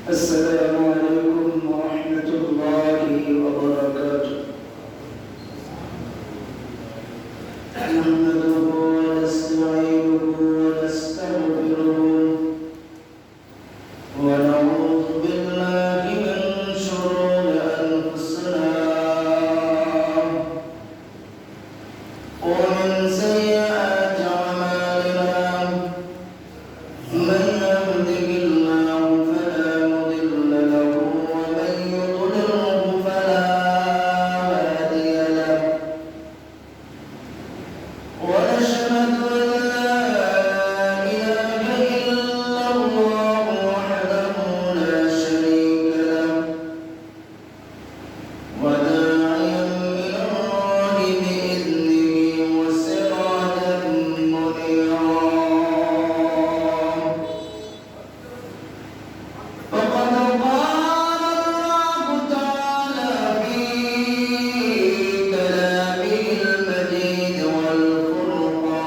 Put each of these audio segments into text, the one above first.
السلام عليكم ورحمة الله وبركاته. نحمده ونستعينه ونستغفره ونعوذ بالله من شرور أنفسنا ومن سيئات أعمالنا. من يهده الله فلا مضل له ومن يضلله فلا هادي له. ونشهد أن لا إله إلا الله وحده لا شريك له وداعيا إلى الله بإذنه وسراجا منيرا. فقد قال الله تعالى في كلامه المجيد والفرقان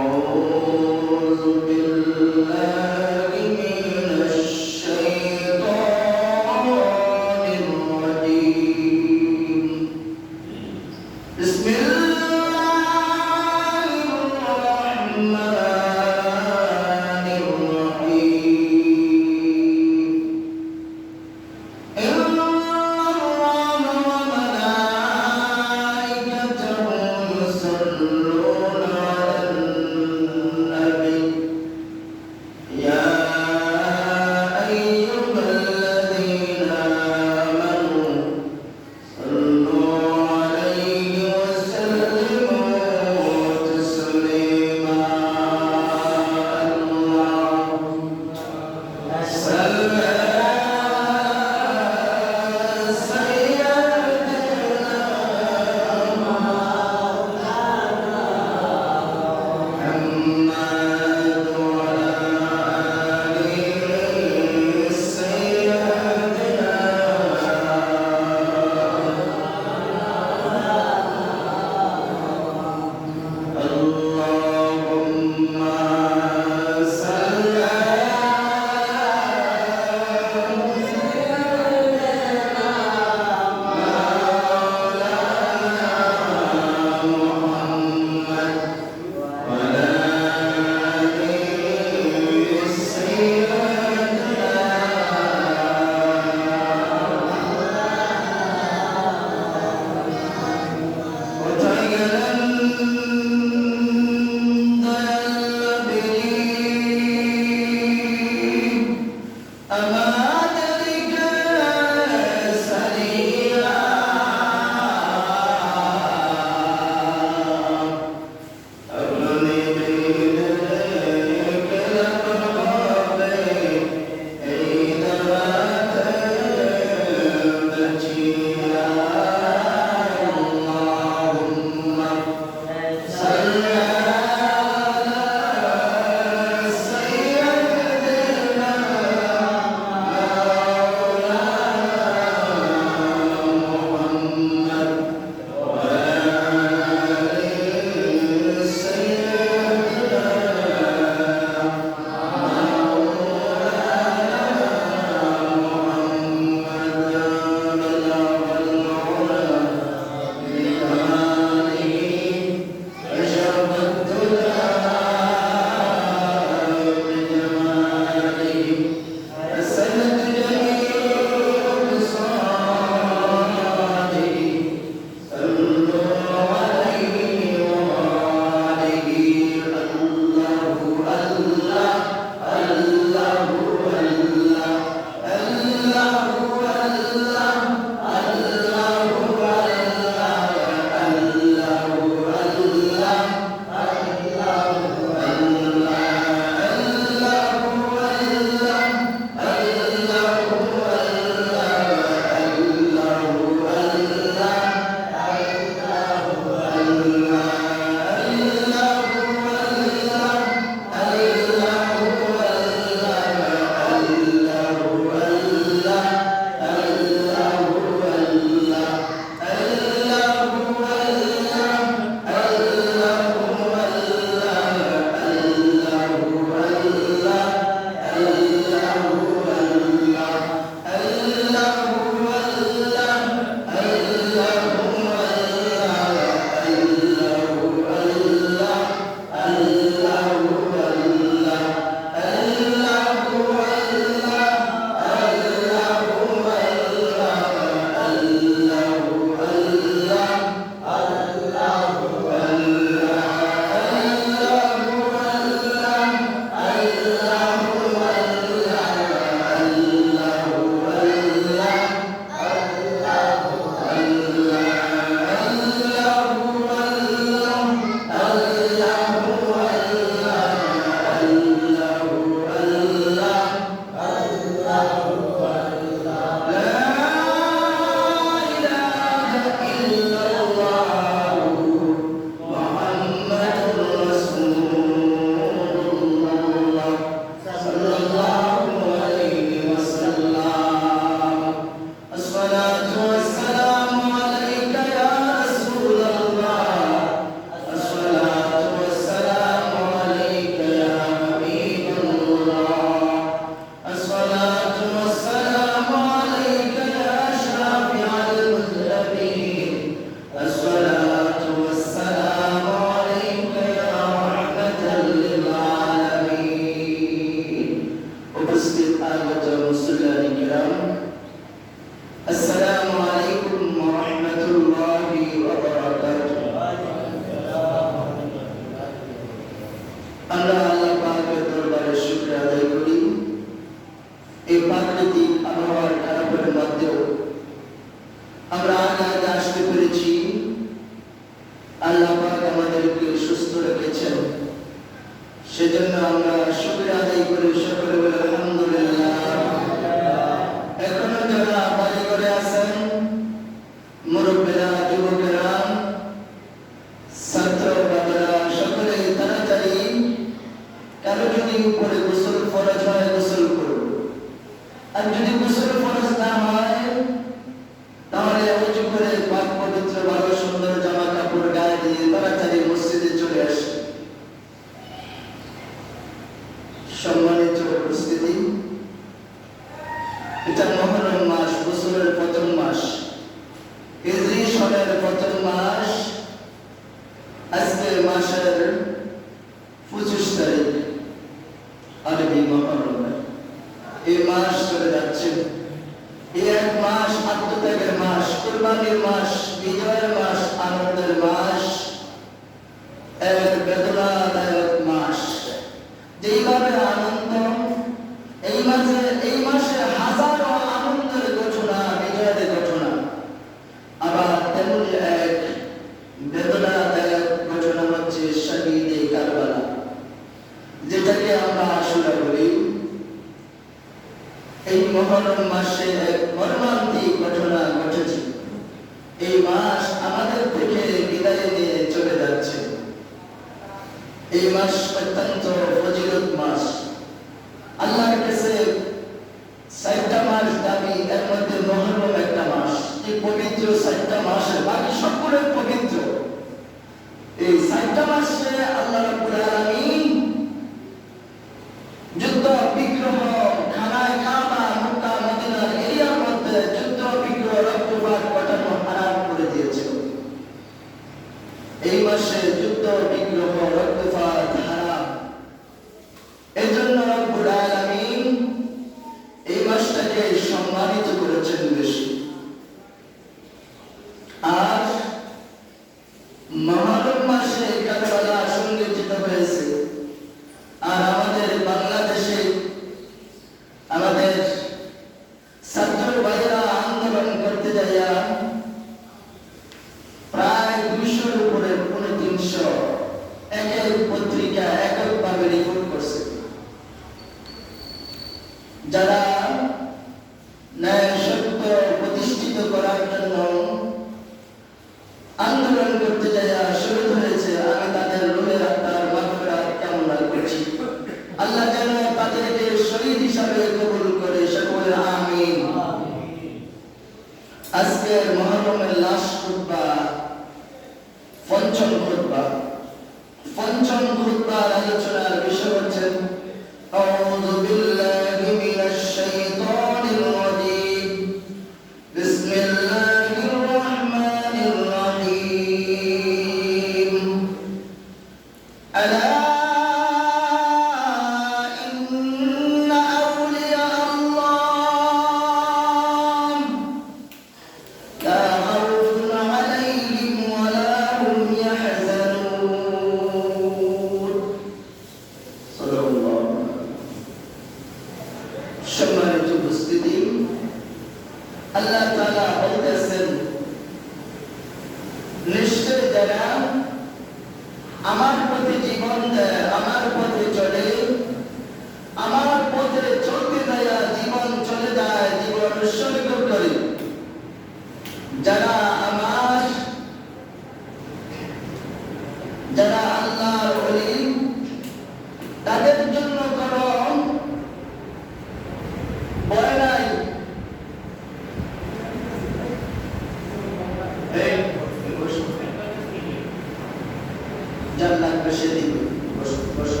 জান্নাত বেশি দিবে। বসো।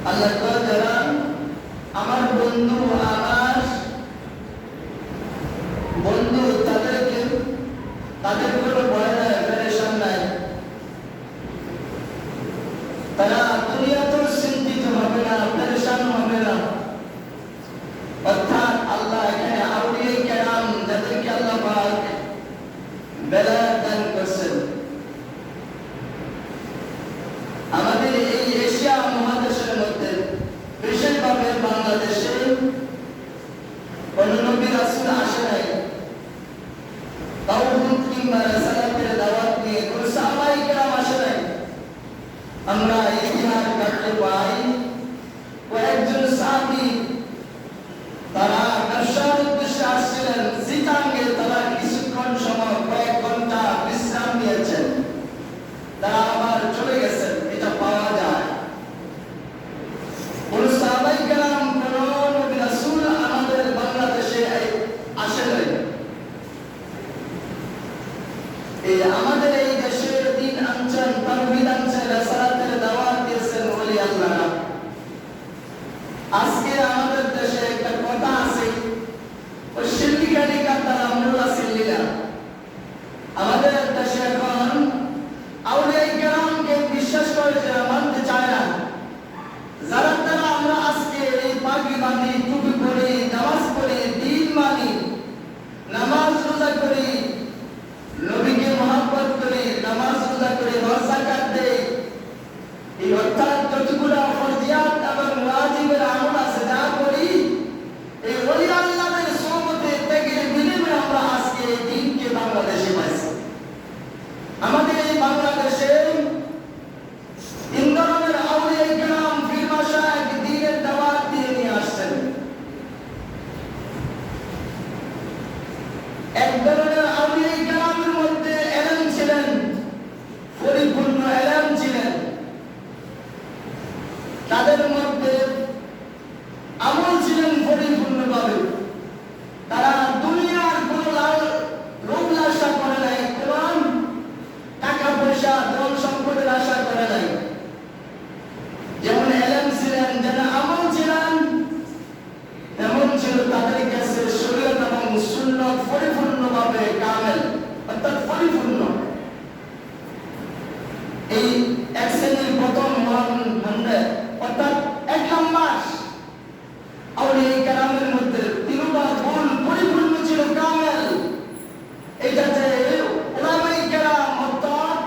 আল্লাহ যারা আমার বন্ধু তাদের কোনো ভয় নাই, পেরেশান নাই, তারা দুনিয়াতেও চিন্তিত হবে না, পেরেশান হবে না। অর্থাৎ আল্লাহ এখানে আউলিয়া কেরাম যাদেরকে আল্লাহ পাক বেলায়েত দান করছেন, আমাদের এই এশিয়া মহাদেশের মধ্যে বিশেষভাবে বাংলাদেশে কোন নবী রাসূল আসে নাই, তাওহীদ কিংবা রিসালাতের দাওয়াত নিয়ে কোন সাহাবায়ে কেরাম আসে নাই। আমরা ইতিহাস ঘাটলে পাই কয়েকজন সাহাবী তারা ব্যবসার উদ্দেশ্যে আসছিলেন, চিটাঙ্গে তারা কিছুক্ষণ সময় কয়েক ঘন্টা বিশ্রাম নিয়েছেন, তারা আবার চলে গেছেন, এটা পাওয়া যায়। কোন সাহাবায়ে কেরাম কোন নবী রাসূল আমাদের বাংলাদেশে আসে নাই। এই আমাদের এই দেশে দিন আনছেন, তাওহীদ আনছেন, রিসালাতের দাওয়াত দিয়েছেন ওলি আল্লাহ। আজকে আমাদের দেশে একটা কথা আছে, ওই সিল্লিকানি কাতার আমরুল্লাহ সিল্লিলা আমাদের দেশে এখন আউলিয়া কেরামকে বিশ্বাস করে যারা মানতে চায় না, যারা তারা আমরা আজকে এই পাগড়ি বাঁধি, টুপি পরি, নামাজ পড়ি, দিন মানি, নামাজ রোজা করি, নবীকে মহব্বত করি, নামাজ রোজা করি, হজ যাকাত দেই, এই অর্থাৎ যতগুলো ফরজিয়াত এবং ওয়াজিবের আমল আছে যা করি, এই ওলি আল্লাহর সোহবতে ত্যাগের বিনিময়ে আমরা আজকে এই দিনকে বাংলাদেশে পাইছি। আমাদের এই বাংলাদেশে তিন ধরনের আউলিয়া কেরাম পীর মাশায়েখ দ্বীনের দাওয়াত দিয়ে নিয়ে আসছেন। এক ধরনের আউলিয়া কেরামের মধ্যে এলেম ছিলেন, পরিপূর্ণ এলেম ছিলেন, তাদের মধ্যে আমল ছিলেন পরিপূর্ণভাবে, তারা দুনিয়ার কোন লোভ লালসা করে নাই, কোন টাকা পয়সা ধন সম্পদের আশা করে নাই। যেমন এলেম ছিলেন, যেন আমল ছিলেন, তেমন ছিল তাদের কাছে শরীয়ত এবং সুন্নাত পরিপূর্ণভাবে কামেল, অর্থাৎ পরিপূর্ণ। এই এক শ্রেণীর প্রথম মহান অর্থাৎ 1 নম্বর আউলিয়া কেরামের মধ্যে তিনবার গুণ পরিপূর্ণ ছিল, কামেল। এটাতে উলামায়ে কেরাম অর্থাৎ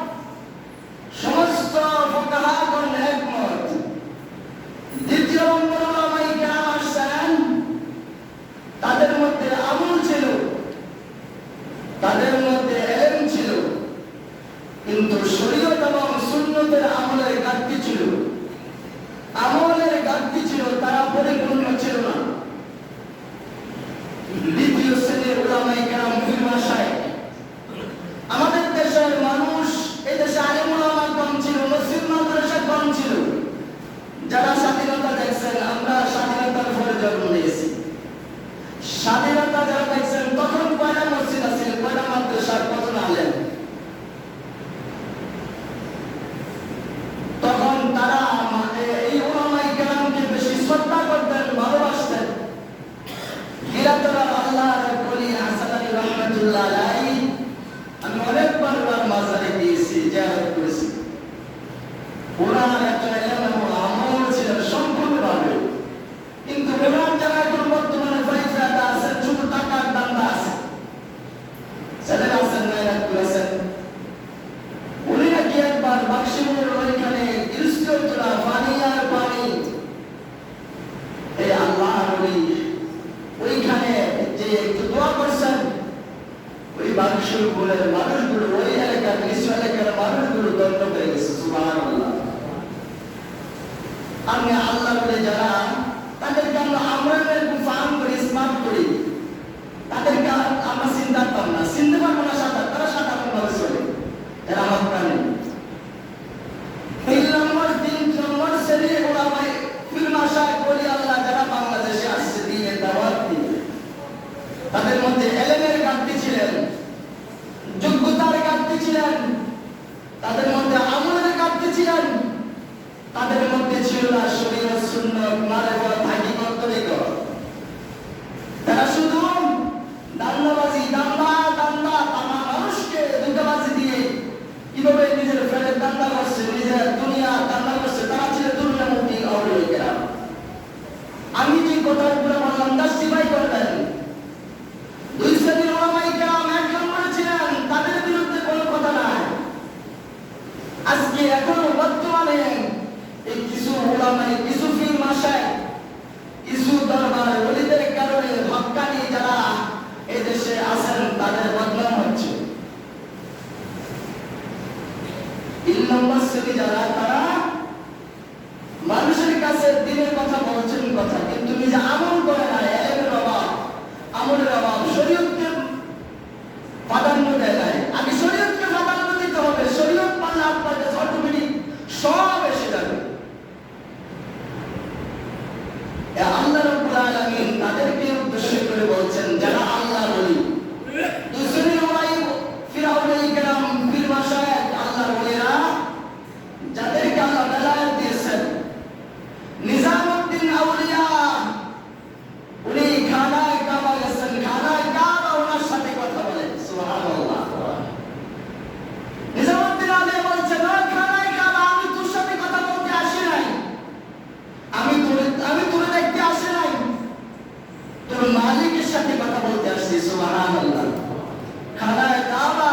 সমস্ত ফুকাহাগণ একমত। দ্বিতীয় নম্বর উলামায়ে কেরাম আসছেন, তাদের মধ্যে আমল ছিল, তাদের মধ্যে ইলম ছিল, কিন্তু শরীয়ত এবং সুন্নতের আমলের ঘাটতি ছিল, আমলের ঘাটতি ছিল, তারা পরিপূর্ণ ছিল না। দ্বিতীয় শ্রেণীর উলামায়ে কেরাম পীর মাশায়েখ। আমাদের দেশের মানুষ, এই দেশে আলেম উলামা কম ছিল, মসজিদ মাদ্রাসা কম ছিল। যারা স্বাধীনতা দেখছেন, আমরা স্বাধীনতার পরে জন্ম নিয়েছি, স্বাধীনতা যারা দেখছেন তখন কয়টা মসজিদ আছে, কয়টা মাদ্রাসা, কজন আলেম? তখন তারা এই উলামায়ে কেরামকে বেশি শ্রদ্ধা করতেন, ভালোবাসতেন। গিরাতলার আল্লাহর ওলি হাসান আলী রহমাতুল্লাহ আলাইহি, আমি অনেকবার ওনার মাজারে গিয়েছি, জিয়ারত করেছি। ওনার একটা ইলম এবং আমল ছিল সম্পূর্ণভাবে, কিন্তু ওনার জায়গায় এখন বর্তমানে পয়সাটা আছে, ছোট টাকার দান্দা আছে, ছেলেরা আছেন, মেয়েরা করেছেন। উনি নাকি একবার বাক্সিমুর ওইখানে ইস্তিগফার পানি আর পানি, এই আল্লাহর ওলি ওইখানে যে একটু দোয়া করছেন, ওই বাক্সিমুরের মানুষগুলো, ওই এলাকার নিচু এলাকার মানুষগুলো দণ্ড হয়ে গেছে। সুবহানাল্লাহ। আমি আল্লাহর ওলি যারা, তাদেরকে আমরা এরকম ফার্ম করি, স্মার্ট করি, তাদেরকে আমরা চিন্তা করতাম না, চিনতে পারবো না সাঁতার, তারা সাঁতার ভাবে চলে, এরা আমার প্রাণী। 3 নম্বর শ্রেণী উলামায়ে পীর মাশায়েখ ওলি আল্লাহ যারা বাংলাদেশে আসছে দিনের দাওয়াত দিয়ে, তাদের তাদের মধ্যে এলেমের ঘাটতি ছিলেন, যোগ্যতার ঘাটতি ছিলেন, তাদের মধ্যে আমলের ঘাটতি ছিলেন, তাদের মধ্যে ছিল না শরীয়ত সুন্নাত মারিফত হাকিকত তরিকত। তারা শুধু দান্দাবাজি, দান্দা তামা মানুষকে দুঃখবাজি দিয়ে কিভাবে নিজের ফেলে দান্দা করছে, নিজের দুনিয়া দান্দা করছে, তারা ছিল দুনিয়ামুখী আউলিয়া কেরাম। আমি যে কথাগুলো বললাম জাস্টিফাই করবেন। দুই শ্রেণীর ওলামায়ে কেরাম এক নম্বরে ছিলেন, তাদের বিরুদ্ধে কোনো কথা নাই। আজকে এখনো বর্তমানে এই কিছু ওলামায়ে, কিছু পীর মাশায়েখ, কিছু দরবার ওলিদের কারণে হক্কানি যারা এই দেশে আছেন তাদের বদনাম হচ্ছে। 3 নম্বর শ্রেণী যারা, তারা মানুষের কাছে দিনের কথা বলছেন কথা, কিন্তু নিজে আমল করে না। এলেমের অভাব, আমলের অভাব, শরীয়তকে প্রাধান্য দেয় নাই। আগে শরীয়তকে প্রাধান্য দিতে হবে। শরীয়ত পারলে আপনার কাছে অটোমেটিক সব এসে যাবে। আল্লাহ রাব্বুল আলামিন তাদেরকে উদ্দেশ্য করে বলছেন যারা আল্লাহ বলি। দুই শ্রেণীর ফিরাউলাই কেরাম, পীর মাশায়েখ, আল্লাহর ওলিরা, যাদেরকে আল্লাহ বেলায়েত দিয়েছেন। নিজামউদ্দিন আউলিয়া, উনি খানায় কাবা গেছেন, খানায় কাবা ওনার সাথে কথা বলেন। সুবহানাল্লাহ। নিজামউদ্দিন আউলিয়া বলছেন, ও খানায় কাবা, আমি তোর সাথে কথা বলতে আসি নাই, আমি তোরে দেখতে আসি নাই, তোর মালিকের সাথে কথা বলতে আসছি। সুবহানাল্লাহ। খানায় কাবা,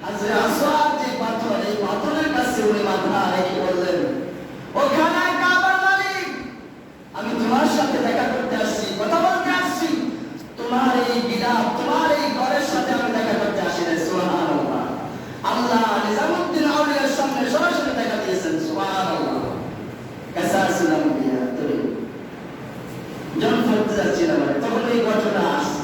হাজরে আসওয়াদ যে পাথর, এই পাথরের কাছে উনি মাথা রেখে বললেন, ও খানায় কাবার মালিক, আমি তোমার সাথে দেখা করতে আসছি, কথা বলতে আসছি, তোমার এই গিলাফ, তোমার এই ঘরের সাথে আমি দেখা করতে আসি না। সুবহানাল্লাহ। আল্লাহ নিজামউদ্দিন আউলিয়ার সামনে সরাসরি দেখা দিয়েছেন। সুবহানাল্লাহ। কাসাসুলাম বিয়া তরি যখন পড়তে যাচ্ছিলাম তখন এই ঘটনা আসছে।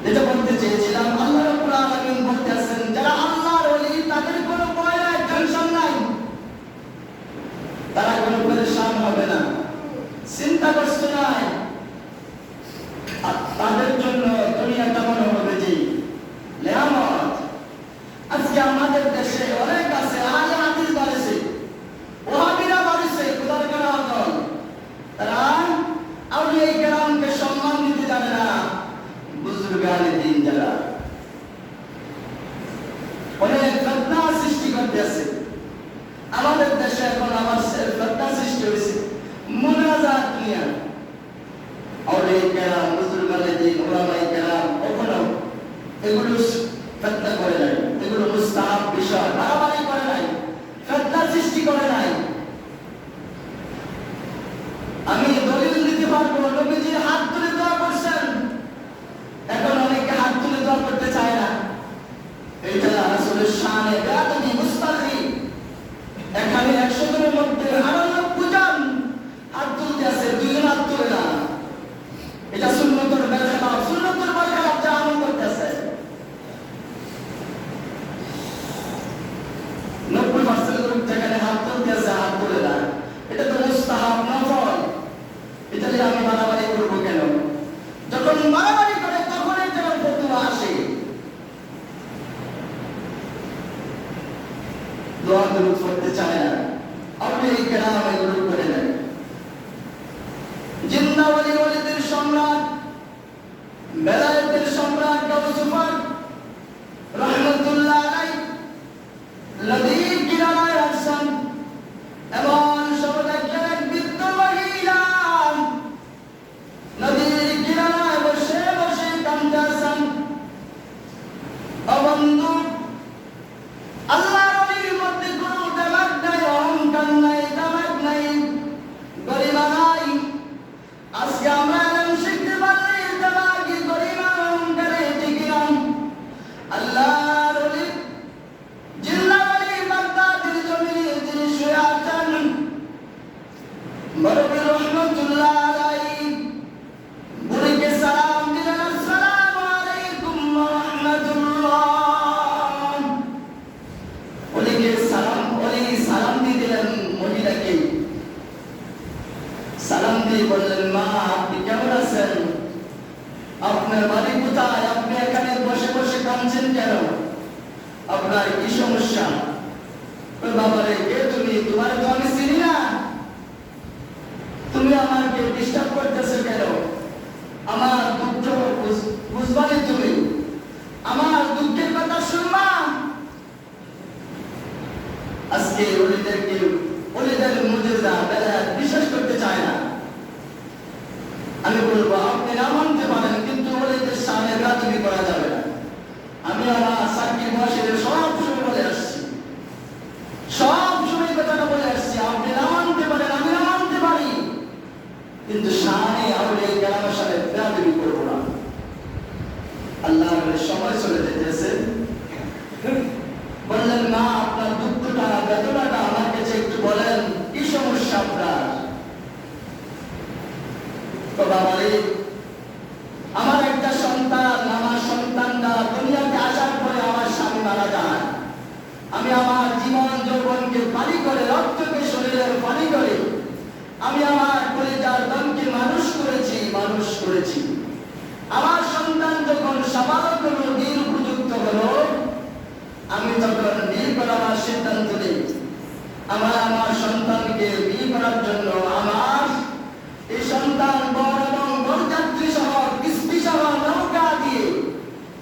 যেটা বলতে চেয়েছিলাম, আল্লাহ রাব্বুল আলামিন বলতে আছেন যারা আল্লাহর ওলি তাদের কোনো ভয় নাই, টেনশন নাই, তারা কোনো পরেশান হবে না, চিন্তা কষ্ট নাই। তাদের জন্য দুনিয়াটা মনে হবে যে নেয়ামত। আজকে আমাদের দেশে অনেক আছে, আলে হাদিস বাড়ছে, ওহাবিরা বাড়ছে, খোদার কালাম দল, তারা আউলিয়া কেরামকে সম্মান দিতে জানে না। বুজুর্গানে দিন যারা অনেক ফিতনা সৃষ্টি করতে আছে আমাদের দেশে। এখন আমার ফিতনা সৃষ্টি হয়েছে মুনাজাত নিয়ে। আউলিয়া কেরাম, বুজুর্গানে দিন, ওলামায়ে কেরাম কখনো এগুলো ফিতনা করে নাই, এগুলো মুস্তাহাব বিষয়, বাড়াবাড়ি করে নাই, ফিতনা সৃষ্টি করে নাই। আমি দলিল দিতে পারবো, নবীজির হাত তুলে দোয়া করছেন, এখন অনেকে হাত তুলে দোয়া করতে চায় না। এটা রাসূলের শানে বেয়াদবি, মুস্তাহি। এখানে 100 জনের মধ্যে 98 জন হাত তুলতে আছে, 2 জন হাত তুলে না। এটা সুন্নতের বেরখেলাফ, সুন্নতের বেরখেলাফ যা আমল করতে আছে। 90% লোক যেখানে হাত তুলতে আছে, হাত তুলে না। এটা তো মুস্তাহাব, নফল। এটা নিয়ে আমি বাড়াবাড়ি করবো কেন? যখন বাড়াবাড়ি করে তখনই যেমন ফতোয়া আসে। দোয়া দরুদ পড়তে চায় না, আউলিয়া কেরাম এগুলো করে নেয়। জিন্দা ওলিদের সম্রাট, বেলায়েতের সম্রাট গাউসুল পাক রাহমাতুল্লাহ আলাইহি লদীব কিরামায় আসেন, এমন সৌদাগর এক বৃদ্ধ মহিলা নদীর কিনারায় বসে বসে কাঁদতেছেন। বন্ধু, আল্লাহর ওলির মধ্যে কোনো দেমাগ নাই, অহংকার নাই, দেমাগ নাই, গরিমা নাই। আজকে আমরা এলম শিখতে পারলে দেমাগি, গরিমা, অহংকারে টিকিলাম। আল্লাহর ওলি, জিল্লা ওলি, বাগদাদের জমিনে যিনি শুয়ে আছেন, বরকত রহমাতুল্লাহ আলাইহি, বুড়িকে সালাম দিলেন, আসসালামু আলাইকুম ওয়া রাহমাতুল্লাহ। ওলিকে সালাম, ওলি সালাম দিয়ে দিলেন মহিলাকে। সালাম দিয়ে বললেন, মা আপনি কেমন আছেন? আপনার বাড়ি কোথায়? আপনি এখানে বসে বসে কাঁদছেন কেন? আপনার কি সমস্যা? বাবারে, কে তুমি? তোমার তো আমি চিনি না, তুমি আমাকে ডিস্টার্ব করতেছো কেন? আমার দুঃখ বুঝবানি, তুমি আমার দুঃখের কথা শুনবা। আজকে ওলিদের মুজিজা বেলায়েত বিশ্বাস করতে চায় না। আমি বলবো আপনি না মানতে পারেন, কিন্তু ওলিদের সামনে রাজনীতি করা যাবে না। আমি আমার সাকিব বয়সের সব সময় বলে আসছি, সব সময় কথাটা বলে আসছি, আপনি না মানতে পারেন, আমি না মানতে পারি, কিন্তু শানে আউলিয়া কেরামের সাথে রাজনীতি করবো না। আল্লাহর সময় চলে যেতেছে। বললেন, মা আপনার দুঃখটা বেদনাটা আমার কাছে একটু বলেন, কি সমস্যা আপনার? তো বাবারে, আমার একটা সন্তান, আমার সন্তানটা দুনিয়াতে আসার পরে আমার স্বামী মারা যায়। আমি আমার জীবন যৌবনকে পানি করে, রক্তকে শরীরের পানি করে আমি আমার কলিজার দমকে মানুষ করেছি। আমার সন্তান যখন সাবালক হলো, দিন উপযুক্ত হলো, আমি তখন বিয়ে করার সিদ্ধান্ত নিই। আমার সন্তানকে বিয়ে করার জন্য আমার এই সন্তান বর এবং বরযাত্রী সহ কিস্তি সহ নৌকা দিয়ে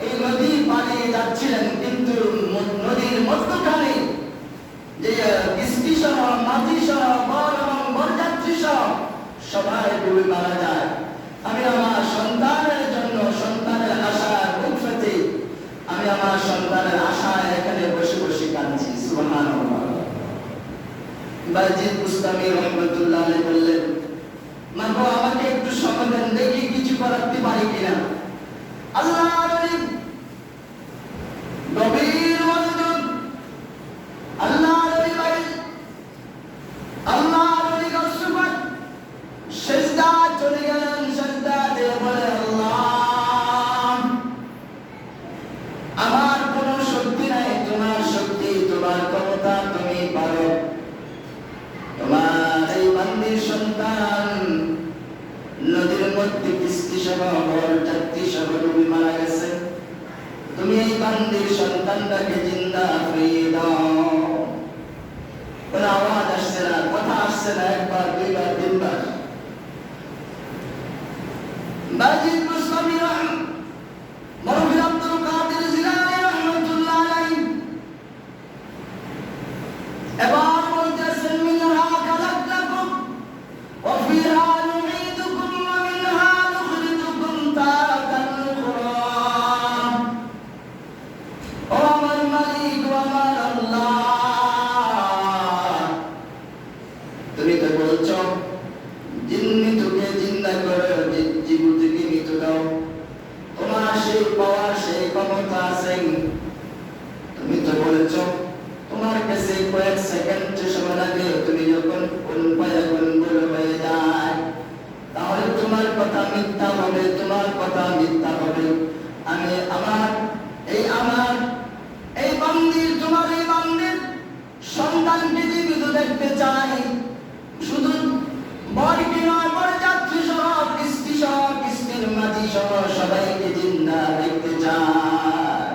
এই নদী পাড়িয়ে যাচ্ছিলেন, কিন্তু নদীর মধ্যখানে যে কিস্তি সহ মাঝি সহ বর এবং বরযাত্রী সহ সবাই ডুবে মারা যায়। আমি আমার সন্তানের জন্য, সন্তানের আশার বুক পেতে আমি আমার সন্তানের আশায় এখানে বসে বসে কাঁদছি। সুবহানাল্লাহ। বাজিদ বুস্তামি রহমাতুল্লাহ আলাইহি বললেন, মা গো, আমাকে একটু সময় দেন, দেখি কিছু করাতে পারি কিনা। আল্লাহর ওলি গভীর মনোযোগ, আল্লাহর ওলি ভাই, আল্লাহর ওলি গসুবাত সিজদা চলে গেলেন। সিজদা দিয়ে বলে, আল্লাহ, আমার কোনো শক্তি নাই, তোমার শক্তি, তোমার ক্ষমতা, তুমি পারো। তোমার এই বান্দির সন্তান নদীর মধ্যে কিস্তি সহ বরযাত্রী সহ ডুবে মারা গেছে, তুমি এই বান্দির সন্তানটাকে জিন্দা ফিরিয়ে দাও। কোনো আওয়াজ আসছে না, কথা আসছে না, একবার, দুইবার, তিনবার। বাজিদ বুস্তামি মরহুম আব্দুল কাদের জিলানী রাহমাতুল্লাহ আলাইহি এবার বলতেছেন, মিনহা খালাকনাকুম ওয়া ফিহা নুঈদুকুম ওয়া মিনহা নুখরিজুকুম তারাতান উখরা। ও আমার মালিক, ও আমার আল্লাহ, তুমি তো বলছো মৃতকে জিন্দা করো, জীবিতকে মৃত দাও, তোমার সেই পাওয়ার, সেই ক্ষমতা আছে। তুমি তো বলেছ তোমার কাছে কয়েক সেকেন্ড সময় লাগে, তুমি যখন কোন পায়া কোন বলে হয়ে যায়, তাহলে তোমার কথা মিথ্যা হবে, তোমার কথা মিথ্যা হবে। আমি আমার বান্দির, তোমার এই বান্দির সন্তানকে জীবিত দেখতে চাই, শুধু বরকে নয়, বরযাত্রী সহ কিস্তি সহ কিস্তির মাঝি সহ সবাইকে জিন্দা দেখতে চাই।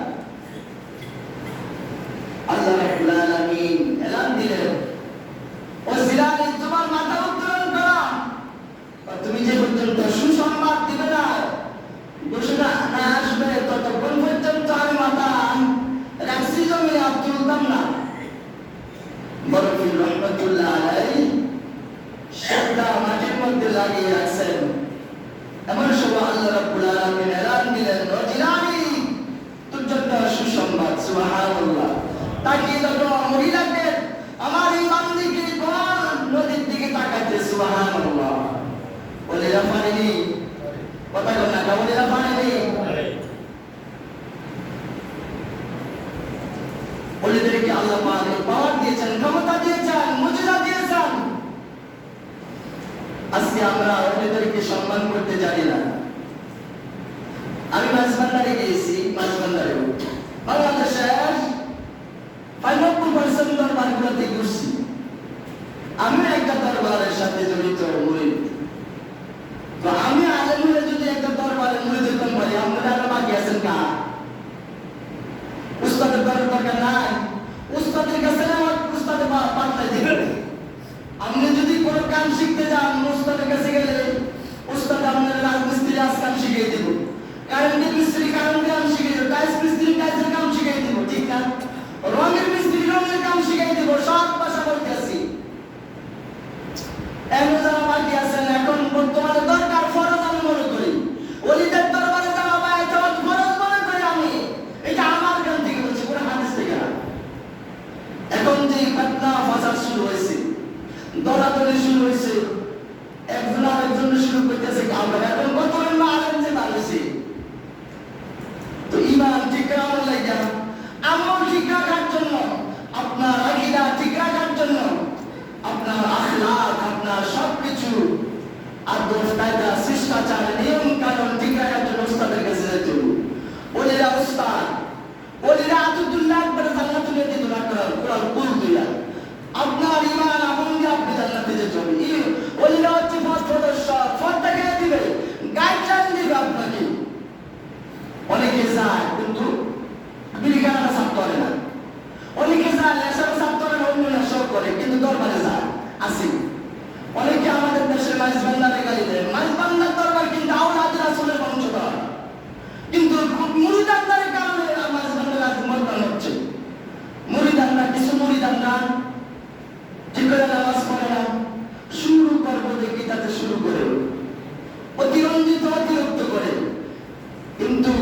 আল্লাহ রাব্বুল আলামিন এলান দিলেন, ও জিলানী, তোমার মাথা উত্তোলন করো, তুমি যে পর্যন্ত সুসংবাদ দিবে না, ঘোষণা না আসবে, ততক্ষণ পর্যন্ত আমি মাথা রাখছি জমি আর তুলতাম না। বরফির রহমতুল্লাহ আলাইহি সেটা মাটির মধ্যে লাগিয়ে রাখছেন। এমন সময় আল্লাহ রাব্বুল আলামিন এলান দিলেন, ও জিলানী, তোর জন্য সুসংবাদ। সুবহানাল্লাহ। তাকিয়ে দেখো, মহিলাকে, আমার এই বান্দিকে বল নদীর দিকে তাকাতে। সুবহানাল্লাহ। ওলিরা পারেনি, কথা বল না, ওলিরা পারেনি। ওলিদেরকে আল্লাহ পাক পাওয়ার দিয়েছেন, ক্ষমতা দিয়েছেন, মুজিজা দিয়েছেন। আজকে আমরা ওলিদেরকে সম্মান করতে জানি না। আমি মাঝবান্ধারে গিয়েছি, মাঝবান্ধারে বাংলাদেশের 95% দরবারগুলোতে ঘুরছি। আমি একটা দরবারের সাথে জড়িত মুরিদ, তো আমি আলেম হলে যদি একটা দরবারে মুরিদ হতাম শুরু করতেছে আমরা এখন কত আলেম যে মানুষই তো ইমান ঠিক রাখার লাগে আমল ঠিক রাখার জন্য আপনার আকীদা ঠিক রাখার জন্য আপনার আখলাক আপনার সবকিছু আদব কায়দা শিষ্টাচার নিয়ম কানুন ঠিক রাখার জন্য উস্তাদের কাছে যেতে হবে ওলিরা উস্তাদ ওলিরা আতুল্লাহ একবারে জান্নাতে নিয়ে দিত না কোরআন কুল দিয়া আপনার ইমান আমল দিয়ে আপনি জান্নাতে যেতে হবে ওলিরা হচ্ছে পথ প্রদর্শক পথ দেখিয়ে দিবে গাইডলাইন দিবে আপনাকে অনেকে যায় কিন্তু বিড়িখানা সাফ করে না অনেকে যায় নেশার সাফ করে না অন্য নেশাও করে কিন্তু দরবারে যায় আসি অনেকে আমাদের দেশের মাইজবান্দারে গালি দেয় মাইজবান্দার দরবার কিন্তু আওলাদ রাসূলের বংশধর কিন্তু মুরিদানদের কারণে মাইজবান্দার আজ মর্দান হচ্ছে মুরিদানরা কিছু মুরিদানরা ঠিক করে নামাজ পড়ে না শুরু করবো দেখি তাতে শুরু করে অতিরঞ্জিত অতিরিক্ত করে কিন্তু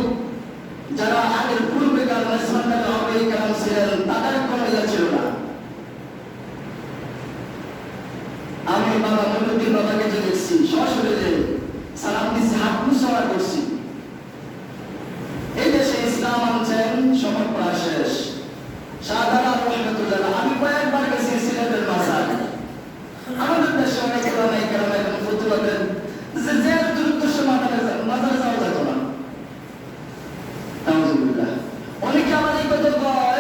যারা আগের পূর্বেকার মাইজবান্দার আওলাদ কেরাম ছিলেন তাদের কোনো ইয়া ছিল না আমি বাবা মনুদ্দিন বাবাকে যে দেখছি সশরীরে সালাম দিচ্ছি হাত মুসাফা করছি এই দেশে ইসলাম আনছেন সময় প্রায় শেষ শাহজালাল রহমতুল্লাহ আমি কয়েকবার গেছি সিলেটের মাজার আমাদের দেশে অনেক কেরাম এখন ফতুয়া দেন যে দুরুদ্দেশ্য মাজারে যাওয়া যেত না আলহামদুলিল্লাহ অনেকে আমার এই কথা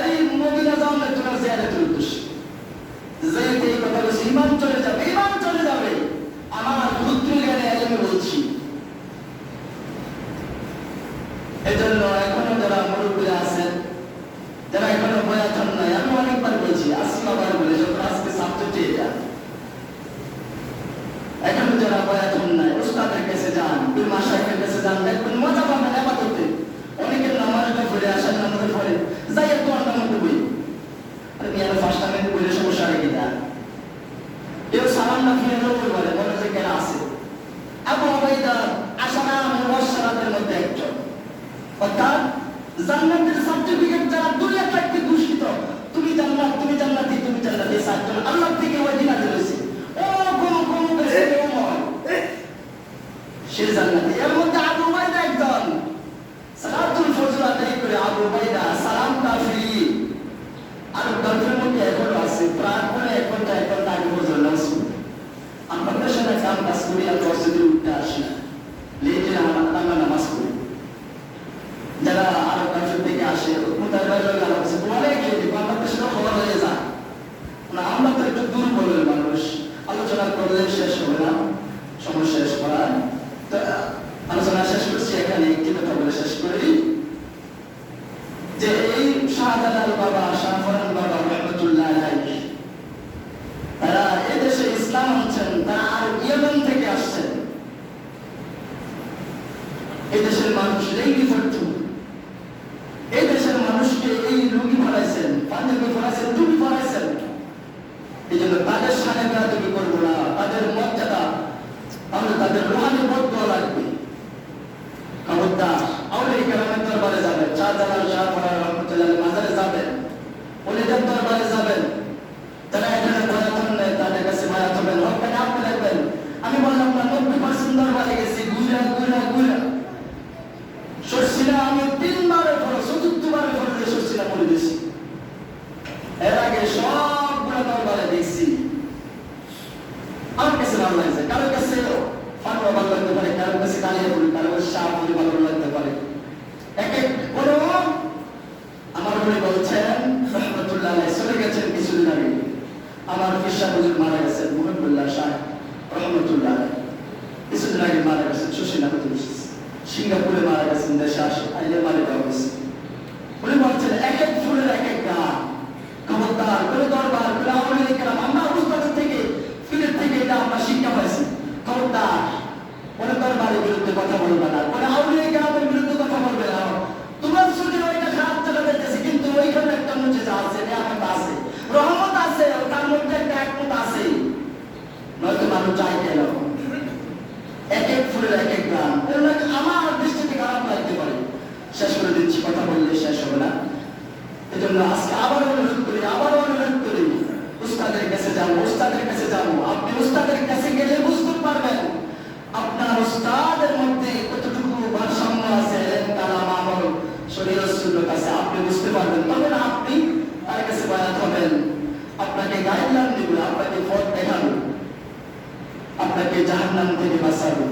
এই মদিনা যাওয়া না তোমার জিয়ারতের উদ্দেশ্য যেতে এই কথা বলছি ইমান চলে যাবে আমার ক্ষুদ্র জ্ঞানে আমি বলছি এজন্য এখনো যারা মুরব্বী আছেন যারা এখনো বয়াতন নাই আমি অনেকবার বলছি আসলাবার বলে যখন আজকে সাবজেক্ট এটা এখনো যারা বয়াতন নাই উস্তাদের কাছে যান পীর মাশায়েখের কাছে যান দেখবেন মজা পাবেন ইবাদতে অনেকের নামাজটা পড়ে আসার নামাজে পড়ে যাই একটু আন্দার মধ্যে বই আরে মিয়া ফার্স্ট টাইমে বলে সমস্যা রেখে দেয় কেউ সালাম না ফিরে লোকের বলে মনে যে কেনা আছে আবু উবাইদা আশারা মুবাশশারাতের মধ্যে একজন অর্থাৎ জান্নাতের সার্টিফিকেট যারা দুনিয়া থেকে ঘোষিত তুমি জান্নাতি সাতজন আল্লাহ থেকে ওই দিন আগে রয়েছে ও কোন বেশি কেউ নয় সে জান্নাতি এর মধ্যে আবু উবাইদা একজন সালাতুল ফজর আদায় করে আবু উবাইদা সালামটা ফিরিয়ে আর গল্পের মধ্যে এখনো আছে প্রার্থনা এক ঘন্টা আগে পর্যন্ত আমরা পেশাটা কাম কাজ করি আর মসজিদে উঠতে আসি লেটে আমরা নামাজ পড়ি যারা আরো কাজের থেকে আসে কোথায় বাইরে আছে অনেক আমরা পেশাটা খবর হয়ে যায় না আমরা তো একটু দুর্বলের মানুষ আলোচনা করলে শেষ হবে না সময় শেষ করার তো আলোচনা শেষ করছি এখানে একটি কথা বলে শেষ করি যে এই শাহজালাল বাবা শাহফরান বাবা রহমতুল্লাহ আলাইহি তারা এদেশে ইসলাম আনছেন তারা আর ইয়েমেন থেকে আসছেন এদেশের মানুষ লেঙ্গি ফট্টু এদেশের মানুষকে এই লুঙ্গি ফরাইছেন পাঞ্জাবি ফরাইছেন টুপি ফরাইছেন এই জন্য তাদের সামনে বেয়াদবি করবো না তাদের মর্যাদা তাহলে তাদের রুহানি বদয়া লাগবে খবরদার আউলিয়া কেরামের দরবারে যাবেন শাহজালাল শাহফরান রহমতুল্লাহ মাজারে যাবেন ওলিদের দরবারে যাবেন তারা এখানে বয়াতন নেই তাদের কাছে বয়াত হবেন হকানে আপনি লাগবেন আমি বললাম না 90% দরবারে গেছি ঘুরা সরসিনা আমি 3 বারে পড়ো 4th বারে পড়ে যে সরসিনা পড়ে দিয়েছি এর আগে সবগুলো দরবারে দেখছি আমার কাছে ভালো লাগছে কারোর কাছে ফাটুয়া ভালো লাগতে পারে কারোর কাছে কালিয়া বলি কারোর কাছে শাহ বলি ভালো লাগতে পারে এক কোনো আমার বলে বলছেন রহমতুল্লাহ আলাইহি চলে গেছেন কিছুদিন আগে আমার ফিশা হুজুর মারা গেছেন মুহাম্মদুল্লাহ শাহ রহমতুল্লাহ আলাইহি কিছুদিন আগে মারা গেছেন সুশীলা হুজুর সিঙ্গাপুরে মারা গেছেন দেশে আসে আইলে মারা গেছে উনি বলছেন এক এক ফুলের এক এক গান খবরদার করে দরবার করে আউলিয়া কেরাম আমরা উস্তাদের থেকে ফিরের থেকে এটা আমরা শিক্ষা পাইছি খবরদার কোনো দরবারের বিরুদ্ধে কথা বলবে না কোনো আউলিয়া কেরামের বিরুদ্ধে কথা বলবে না তোমার শুনে ওইটা খারাপ জায়গা দেখতেছি কিন্তু ওইখানে একটা মুজিজা আছে নিয়ামত আছে রহমত আছে তার মধ্যে একটা একমত আছে নয়তো মানুষ চাই কেন এক এক ফুলের এক এক গান আমার দৃষ্টিতে খারাপ লাগতে পারে শেষ করে দিচ্ছি কথা বললে শেষ হবে না এজন্য আজকে আবারও অনুরোধ করি উস্তাদের কাছে যাবো আপনি উস্তাদের কাছে গেলে বুঝতে পারবেন আপনার লোক আছে, আপনি বুঝতে পারবেন, তবে না আপনি তার কাছে বায়াত হবেন, আপনাকে গাইডলাইন দিবে, আপনাকে পথ দেখাবে, আপনাকে জাহান্নাম থেকে বাঁচাবে।